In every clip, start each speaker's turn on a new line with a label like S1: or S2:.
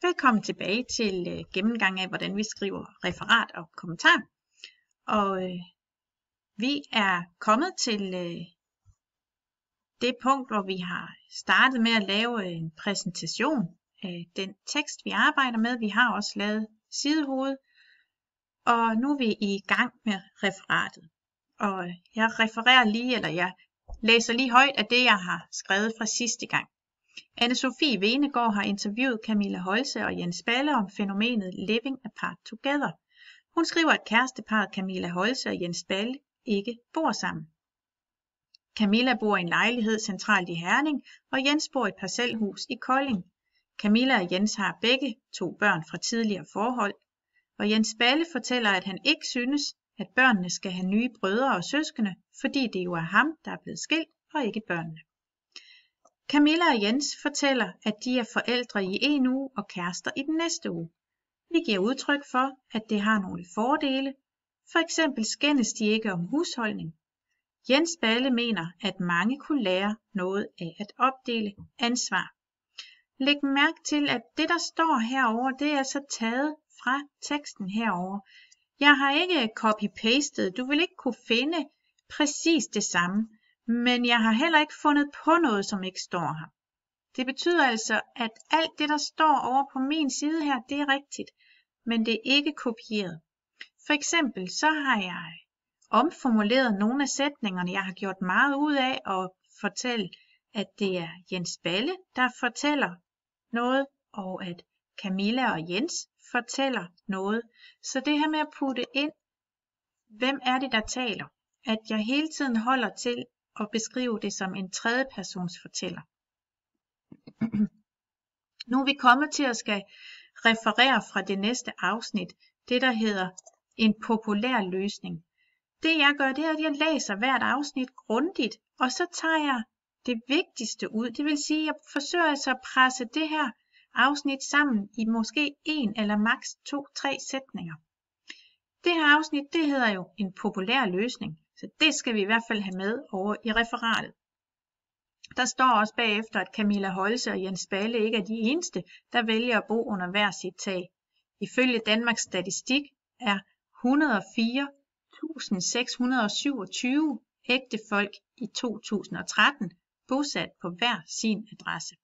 S1: Velkommen tilbage til gennemgang af, hvordan vi skriver referat og kommentar. Og vi er kommet til det punkt, hvor vi har startet med at lave en præsentation af den tekst, vi arbejder med. Vi har også lavet sidehoved, og nu er vi i gang med referatet. Og jeg læser lige højt af det, jeg har skrevet fra sidste gang. Anne-Sophie Venegård har interviewet Camilla Holse og Jens Balle om fænomenet Living Apart Together. Hun skriver, at kæresteparret Camilla Holse og Jens Balle ikke bor sammen. Camilla bor i en lejlighed centralt i Herning, og Jens bor i et parcelhus i Kolding. Camilla og Jens har begge 2 børn fra tidligere forhold, og Jens Balle fortæller, at han ikke synes, at børnene skal have nye brødre og søskende, fordi det jo er ham, der er blevet skilt, og ikke børnene. Camilla og Jens fortæller, at de er forældre i en uge og kærester i den næste uge. Vi giver udtryk for, at det har nogle fordele. For eksempel skændes de ikke om husholdning. Jens Balle mener, at mange kunne lære noget af at opdele ansvar. Læg mærke til, at det, der står herover, det er så taget fra teksten herover. Jeg har ikke copy-pastet. Du vil ikke kunne finde præcis det samme. Men jeg har heller ikke fundet på noget, som ikke står her. Det betyder altså, at alt det, der står over på min side her, det er rigtigt, men det er ikke kopieret. For eksempel så har jeg omformuleret nogle af sætningerne. Jeg har gjort meget ud af at fortælle, at det er Jens Balle, der fortæller noget, og at Camilla og Jens fortæller noget. Så det her med at putte ind, hvem er det, der taler? At jeg hele tiden holder til og beskrive det som en tredjepersons fortæller. Nu er vi kommet til at skal referere fra det næste afsnit, det der hedder en populær løsning. Det jeg gør, det er, at jeg læser hvert afsnit grundigt, og så tager jeg det vigtigste ud. Det vil sige, at jeg forsøger altså at presse det her afsnit sammen i måske 1 eller maks 2-3 sætninger. Det her afsnit, det hedder jo en populær løsning. Så det skal vi i hvert fald have med over i referatet. Der står også bagefter, at Camilla Holse og Jens Balle ikke er de eneste, der vælger at bo under hver sit tag. Ifølge Danmarks Statistik er 104.627 ægtefolk i 2013 bosat på hver sin adresse.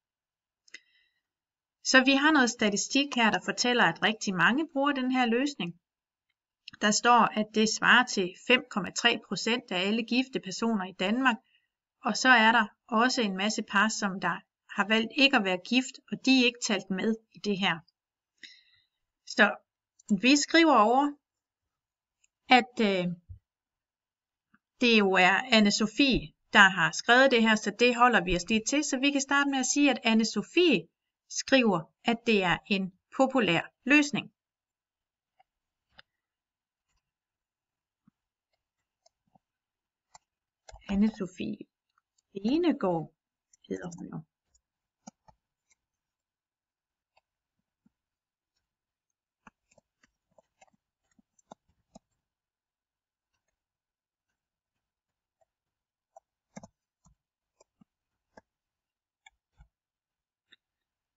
S1: Så vi har noget statistik her, der fortæller, at rigtig mange bruger den her løsning. Der står, at det svarer til 5,3% af alle gifte personer i Danmark, og så er der også en masse par, som der har valgt ikke at være gift, og de er ikke talt med i det her. Så vi skriver over, at det jo er Anne-Sophie, der har skrevet det her, så det holder vi os lige til. Så vi kan starte med at sige, at Anne-Sophie skriver, at det er en populær løsning. Anne-Sophie Venegård hedder hun jo.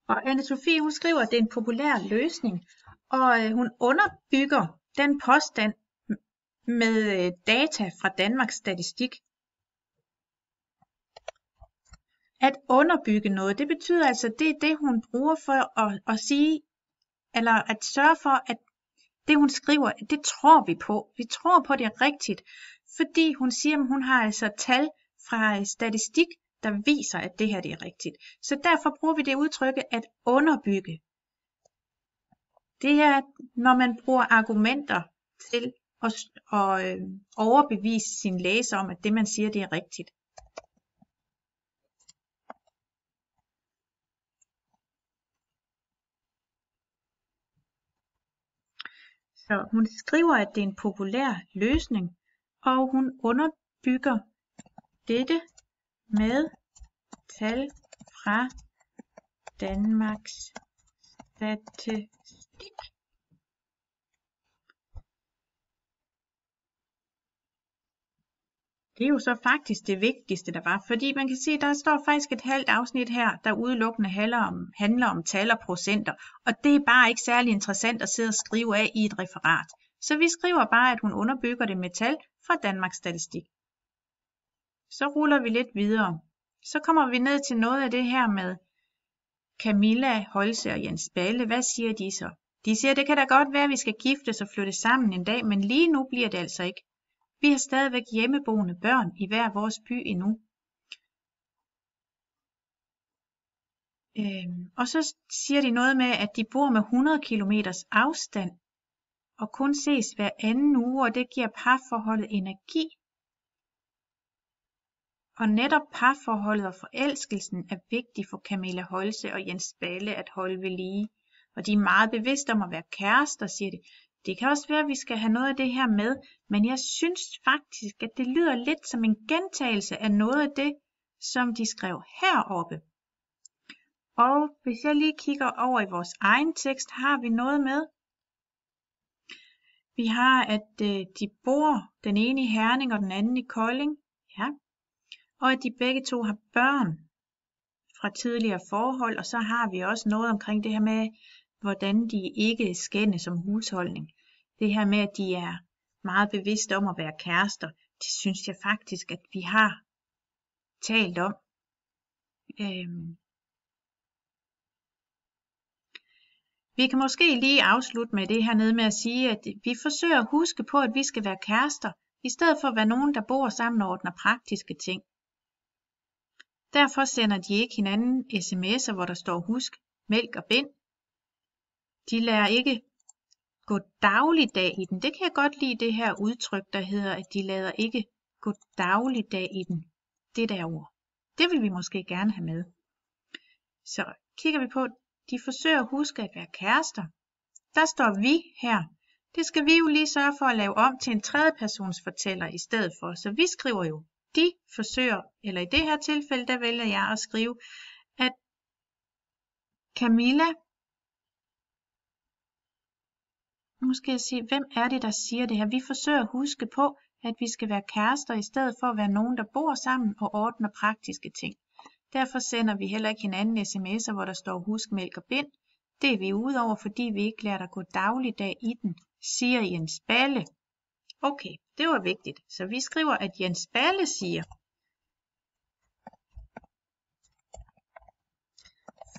S1: Og Anne-Sophie, hun skriver, at det er en populær løsning, og hun underbygger den påstand med data fra Danmarks Statistik. At underbygge noget, det betyder altså, det er det, hun bruger for at sige, eller at sørge for, at det, hun skriver, det tror vi på. Vi tror på, det er rigtigt, fordi hun siger, at hun har altså tal fra statistik, der viser, at det her det er rigtigt. Så derfor bruger vi det udtrykke at underbygge. Det er, når man bruger argumenter til at overbevise sin læser om, at det, man siger, det er rigtigt. Så hun skriver, at det er en populær løsning, og hun underbygger dette med tal fra Danmarks Statistik. Det er jo så faktisk det vigtigste, der var, fordi man kan se, der står faktisk et halvt afsnit her, der udelukkende handler om tal og procenter, og det er bare ikke særlig interessant at sidde og skrive af i et referat. Så vi skriver bare, at hun underbygger det med tal fra Danmarks Statistik. Så ruller vi lidt videre. Så kommer vi ned til noget af det her med Camilla Holse og Jens Balle. Hvad siger de så? De siger, det kan da godt være, at vi skal giftes og flytte sammen en dag, men lige nu bliver det altså ikke. Vi har stadigvæk hjemmeboende børn i hver vores by endnu. Og så siger de noget med, at de bor med 100 kilometers afstand og kun ses hver anden uge, og det giver parforholdet energi. Og netop parforholdet og forelskelsen er vigtigt for Camilla Holse og Jens Balle at holde ved lige. Og de er meget bevidste om at være kærester, siger de. Det kan også være, at vi skal have noget af det her med, men jeg synes faktisk, at det lyder lidt som en gentagelse af noget af det, som de skrev heroppe. Og hvis jeg lige kigger over i vores egen tekst, har vi noget med. Vi har, at de bor, den ene i Herning og den anden i Kolding. Ja. Og at de begge to har børn fra tidligere forhold, og så har vi også noget omkring det her med, hvordan de ikke skændes som husholdning. Det her med, at de er meget bevidste om at være kærester, det synes jeg faktisk, at vi har talt om. Vi kan måske lige afslutte med det her nede med at sige, at vi forsøger at huske på, at vi skal være kærester, i stedet for at være nogen, der bor sammen og ordner praktiske ting. Derfor sender de ikke hinanden sms'er, hvor der står husk, mælk og bind. De lærer ikke gå dagligdag i den. Det kan jeg godt lide, det her udtryk, der hedder, at de lader ikke gå dagligdag i den. Det der ord. Det vil vi måske gerne have med. Så kigger vi på, de forsøger at huske at være kærester. Der står vi her. Det skal vi jo lige sørge for at lave om til en tredjepersons fortæller i stedet for. Så vi skriver jo, de forsøger, eller i det her tilfælde, der vælger jeg at skrive, at Camilla, nu skal jeg sige, hvem er det, der siger det her? Vi forsøger at huske på, at vi skal være kærester, i stedet for at være nogen, der bor sammen og ordner praktiske ting. Derfor sender vi heller ikke hinanden sms'er, hvor der står husk, mælk og bind. Det er vi ude over, fordi vi ikke lærer at gå dagligdag i den, siger Jens Balle. Okay, det var vigtigt. Så vi skriver, at Jens Balle siger,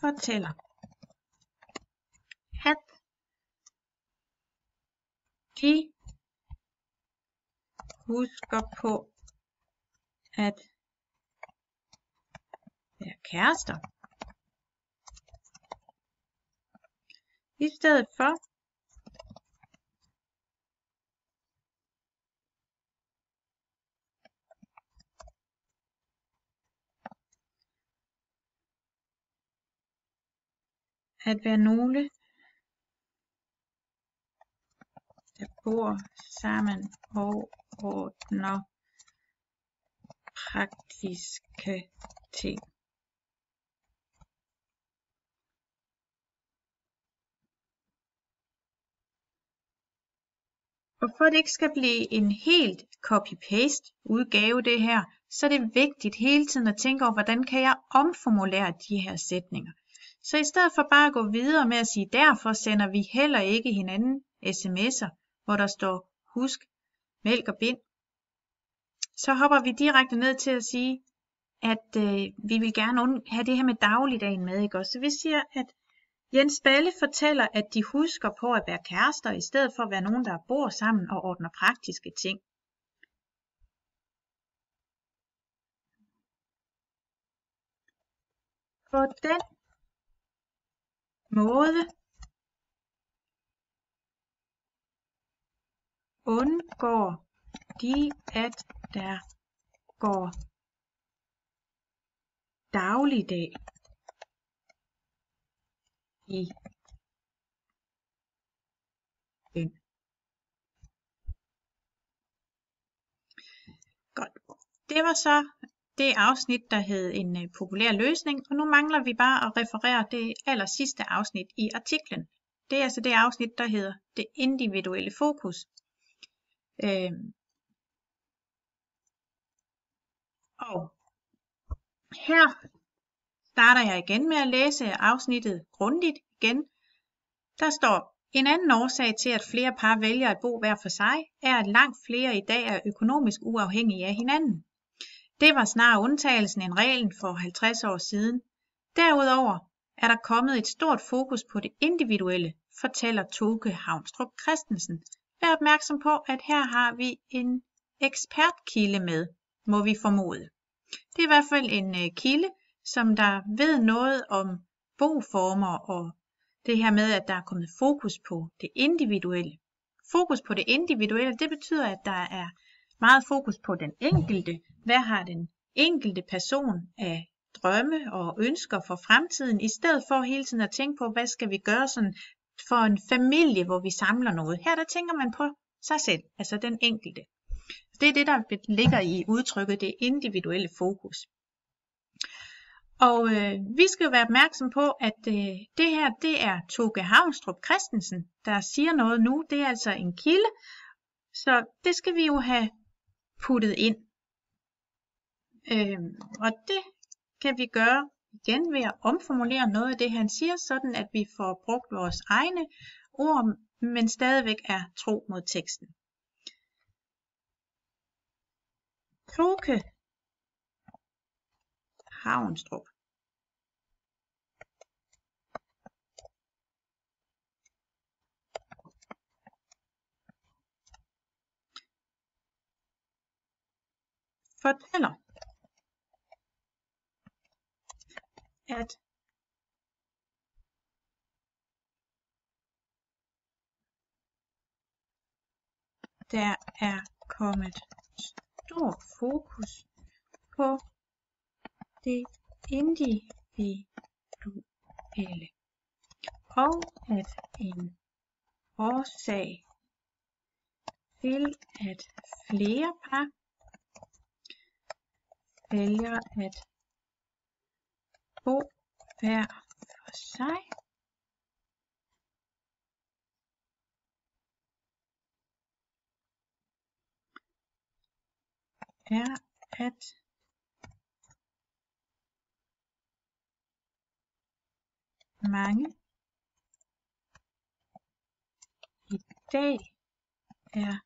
S1: fortæller, at de husker på at være kærester, i stedet for at være nogle, der bor sammen og ordner praktiske ting. Og for at det ikke skal blive en helt copy-paste udgave det her, så er det vigtigt hele tiden at tænke over, hvordan kan jeg omformulere de her sætninger. Så i stedet for bare at gå videre med at sige, derfor sender vi heller ikke hinanden sms'er, hvor der står husk, mælk og bind, så hopper vi direkte ned til at sige, at vi vil gerne have det her med dagligdagen med, ikke også? Så vi siger, at Jens Balle fortæller, at de husker på at være kærester, i stedet for at være nogen, der bor sammen og ordner praktiske ting. På den måde undgår de, at der går dagligdag i den. Godt. Det var så det afsnit, der hed en populær løsning, og nu mangler vi bare at referere det aller sidste afsnit i artiklen. Det er altså det afsnit, der hedder det individuelle fokus. Og her starter jeg igen med at læse afsnittet grundigt igen. Der står, en anden årsag til, at flere par vælger at bo hver for sig, er, at langt flere i dag er økonomisk uafhængige af hinanden. Det var snarere undtagelsen end reglen for 50 år siden. Derudover er der kommet et stort fokus på det individuelle, fortæller Toke Havnstrup Christensen. Vær opmærksom på, at her har vi en ekspertkilde med, må vi formode. Det er i hvert fald en kilde, som der ved noget om boformer og det her med, at der er kommet fokus på det individuelle. Fokus på det individuelle, det betyder, at der er meget fokus på den enkelte. Hvad har den enkelte person af drømme og ønsker for fremtiden, i stedet for hele tiden at tænke på, hvad skal vi gøre sådan for en familie, hvor vi samler noget. Her der tænker man på sig selv, altså den enkelte. Det er det, der ligger i udtrykket det individuelle fokus. Og vi skal jo være opmærksom på, at det her, det er Toke Havnstrup Christensen, der siger noget nu. Det er altså en kilde, så det skal vi jo have puttet ind. Og det kan vi gøre igen ved at omformulere noget af det, han siger, sådan at vi får brugt vores egne ord, men stadigvæk er tro mod teksten. Toke Havnstrup fortæller, at der er kommet stor fokus på det individuelle, og at en årsag til, at flere par vælger at bo hver for sig, er, at mange i dag er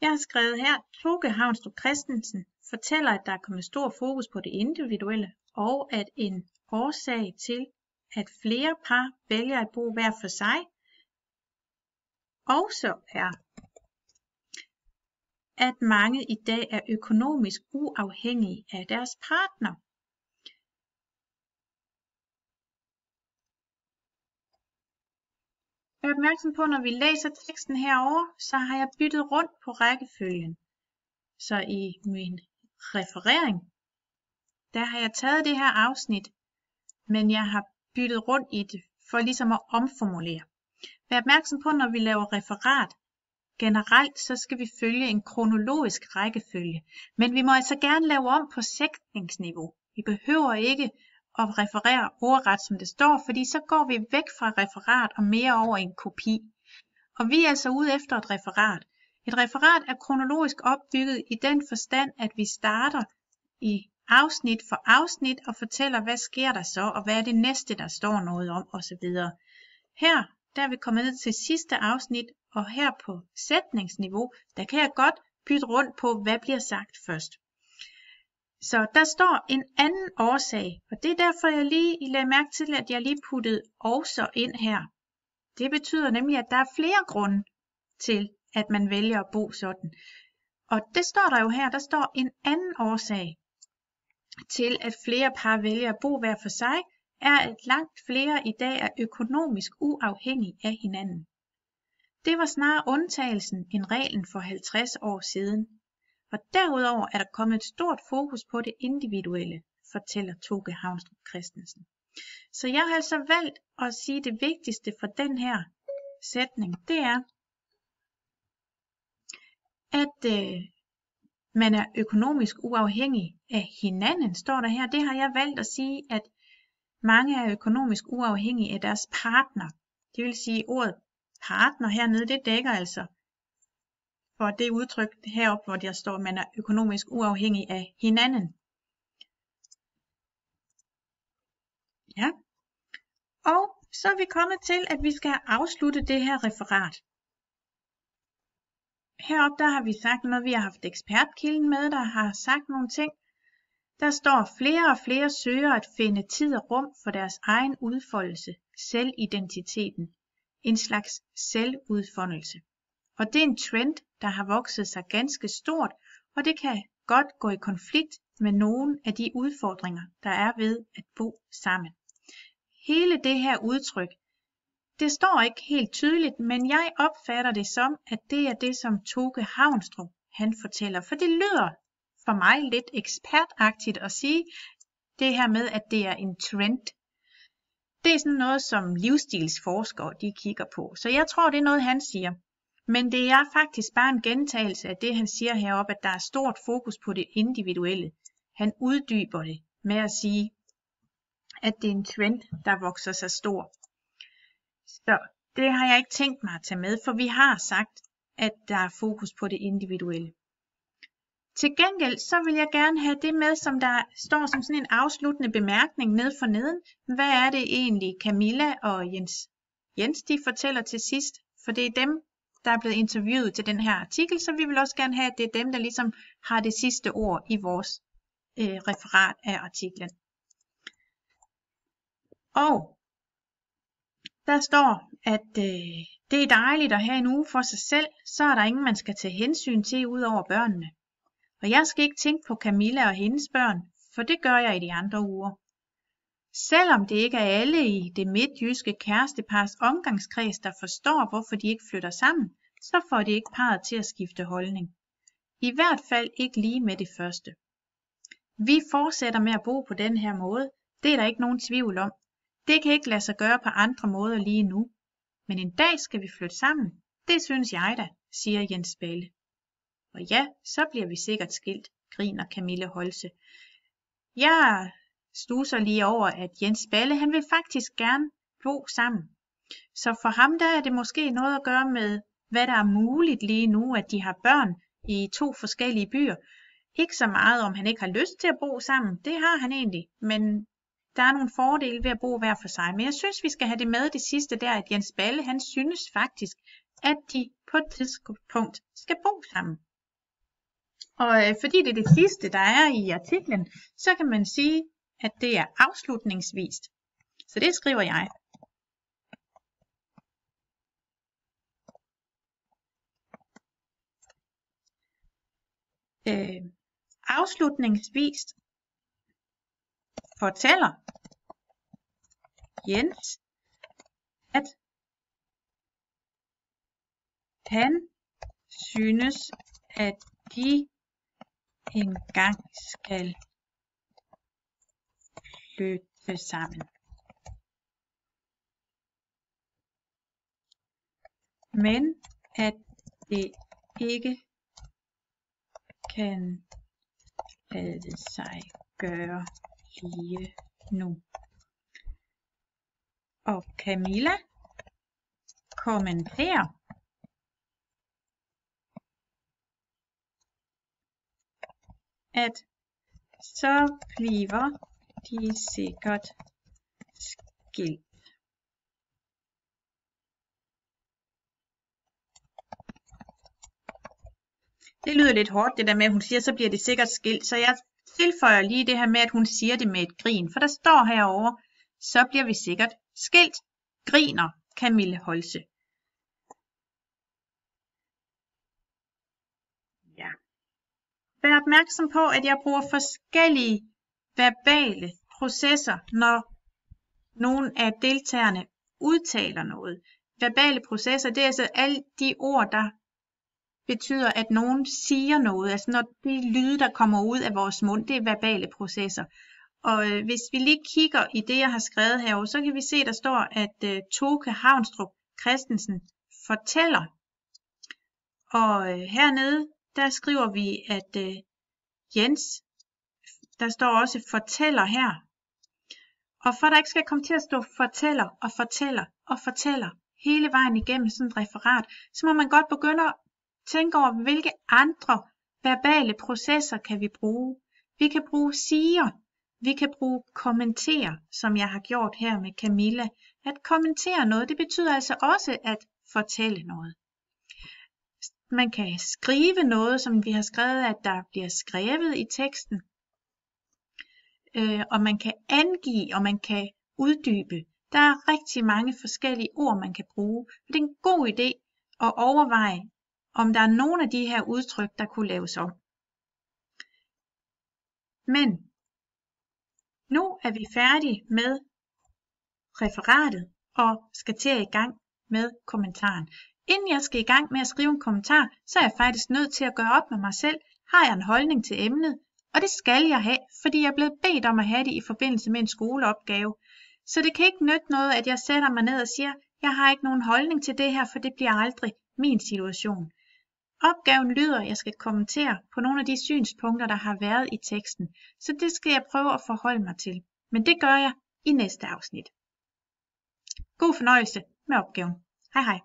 S1: Jeg har skrevet her, Toke Havnstrup Christensen fortæller, at der er kommet stor fokus på det individuelle, og at en årsag til, at flere par vælger at bo hver for sig, også er, at mange i dag er økonomisk uafhængige af deres partner. Vær opmærksom på, når vi læser teksten herover, så har jeg byttet rundt på rækkefølgen. Så i min referering, der har jeg taget det her afsnit, men jeg har byttet rundt i det, for ligesom at omformulere. Vær opmærksom på, når vi laver referat, generelt så skal vi følge en kronologisk rækkefølge, men vi må altså gerne lave om på sætningsniveau. Vi behøver ikke at referere ordret, som det står, fordi så går vi væk fra referat og mere over en kopi. Og vi er altså ude efter et referat. Et referat er kronologisk opbygget i den forstand, at vi starter i afsnit for afsnit og fortæller, hvad sker der så, og hvad er det næste, der står noget om, osv. Her, der er vi kommet ned til sidste afsnit, og her på sætningsniveau, der kan jeg godt bytte rundt på, hvad bliver sagt først. Så der står en anden årsag, og det er derfor, jeg lige lagde mærke til, at jeg lige puttede også ind her. Det betyder nemlig, at der er flere grunde til, at man vælger at bo sådan. Og det står der jo her, der står en anden årsag til, at flere par vælger at bo hver for sig, er, at langt flere i dag er økonomisk uafhængige af hinanden. Det var snarere undtagelsen end reglen for 50 år siden. Og derudover er der kommet et stort fokus på det individuelle, fortæller Toke Havnstrup Christensen. Så jeg har altså valgt at sige, det vigtigste for den her sætning, det er, at man er økonomisk uafhængig af hinanden, står der her. Det har jeg valgt at sige, at Mange er økonomisk uafhængige af deres partner. Det vil sige, ordet partner hernede, det dækker altså for det udtryk heroppe, hvor der står, at man er økonomisk uafhængig af hinanden. Ja. Og så er vi kommet til, at vi skal afslutte det her referat. Heroppe der har vi sagt noget, vi har haft ekspertkilden med, der har sagt nogle ting. Der står, flere og flere søger at finde tid og rum for deres egen udfoldelse, selvidentiteten, en slags selvudfoldelse. Og det er en trend, der har vokset sig ganske stort, og det kan godt gå i konflikt med nogle af de udfordringer, der er ved at bo sammen. Hele det her udtryk, det står ikke helt tydeligt, men jeg opfatter det som, at det er det, som Toke Havnstrup han fortæller. For det lyder for mig lidt ekspertagtigt at sige det her med, at det er en trend. Det er sådan noget, som livsstilsforskere de kigger på. Så jeg tror, det er noget, han siger. Men det er faktisk bare en gentagelse af det, han siger heroppe, at der er stort fokus på det individuelle. Han uddyber det med at sige, at det er en trend, der vokser sig stor. Så det har jeg ikke tænkt mig at tage med, for vi har sagt, at der er fokus på det individuelle. Til gengæld så vil jeg gerne have det med, som der står som sådan en afsluttende bemærkning ned for neden. Hvad er det egentlig Camilla og Jens de fortæller til sidst? For det er dem, der er blevet interviewet til den her artikel, så vi vil også gerne have, at det er dem, der ligesom har det sidste ord i vores referat af artiklen. Og der står, at det er dejligt at have en uge for sig selv, så er der ingen, man skal tage hensyn til ud over børnene. Og jeg skal ikke tænke på Camilla og hendes børn, for det gør jeg i de andre uger. Selvom det ikke er alle i det midtjyske kærestepars omgangskreds, der forstår, hvorfor de ikke flytter sammen, så får de ikke parret til at skifte holdning. I hvert fald ikke lige med det første. Vi fortsætter med at bo på den her måde, det er der ikke nogen tvivl om. Det kan ikke lade sig gøre på andre måder lige nu. Men en dag skal vi flytte sammen. Det synes jeg da, siger Jens Balle. Og ja, så bliver vi sikkert skilt, griner Camille Holse. Jeg studser lige over, at Jens Balle, han vil faktisk gerne bo sammen. Så for ham der er det måske noget at gøre med, hvad der er muligt lige nu, at de har børn i 2 forskellige byer. Ikke så meget, om han ikke har lyst til at bo sammen. Det har han egentlig, men der er nogle fordele ved at bo hver for sig. Men jeg synes, vi skal have det med det sidste der, at Jens Balle, han synes faktisk, at de på et tidspunkt skal bo sammen. Og fordi det er det sidste, der er i artiklen, så kan man sige, at det er afslutningsvist. Så det skriver jeg. Afslutningsvist fortæller Jens, at han synes, at de engang skal flytte sammen. Men at det ikke kan lade sig gøre lige nu. Og Camilla kommenterer, at så bliver de sikkert skilt. Det lyder lidt hårdt, det der med, at hun siger, så bliver det sikkert skilt. Så jeg tilføjer lige det her med, at hun siger det med et grin. For der står herovre, så bliver vi sikkert skilt, griner Camille Holse. Ja. Vær opmærksom på, at jeg bruger forskellige verbale processer, når nogle af deltagerne udtaler noget. Verbale processer, det er altså alle de ord, der betyder, at nogen siger noget. Altså når de lyde, der kommer ud af vores mund, det er verbale processer. Og hvis vi lige kigger i det, jeg har skrevet herovre, så kan vi se, der står, at Toke Havnstrup Christensen fortæller. Og hernede, der skriver vi, at Jens, der står også fortæller her. Og for at der ikke skal komme til at stå fortæller hele vejen igennem sådan et referat, så må man godt begynde at tænke over, hvilke andre verbale processer kan vi bruge. Vi kan bruge siger, vi kan bruge kommentere, som jeg har gjort her med Camilla. At kommentere noget, det betyder altså også at fortælle noget. Man kan skrive noget, som vi har skrevet, at der bliver skrevet i teksten. Og man kan angive, og man kan uddybe. Der er rigtig mange forskellige ord, man kan bruge. Det er en god idé at overveje, om der er nogle af de her udtryk, der kunne laves om. Men nu er vi færdige med referatet og skal til i gang med kommentaren. Inden jeg skal i gang med at skrive en kommentar, så er jeg faktisk nødt til at gøre op med mig selv. Har jeg en holdning til emnet? Og det skal jeg have, fordi jeg er blevet bedt om at have det i forbindelse med en skoleopgave. Så det kan ikke nytte noget, at jeg sætter mig ned og siger, jeg har ikke nogen holdning til det her, for det bliver aldrig min situation. Opgaven lyder, at jeg skal kommentere på nogle af de synspunkter, der har været i teksten. Så det skal jeg prøve at forholde mig til. Men det gør jeg i næste afsnit. God fornøjelse med opgaven. Hej hej.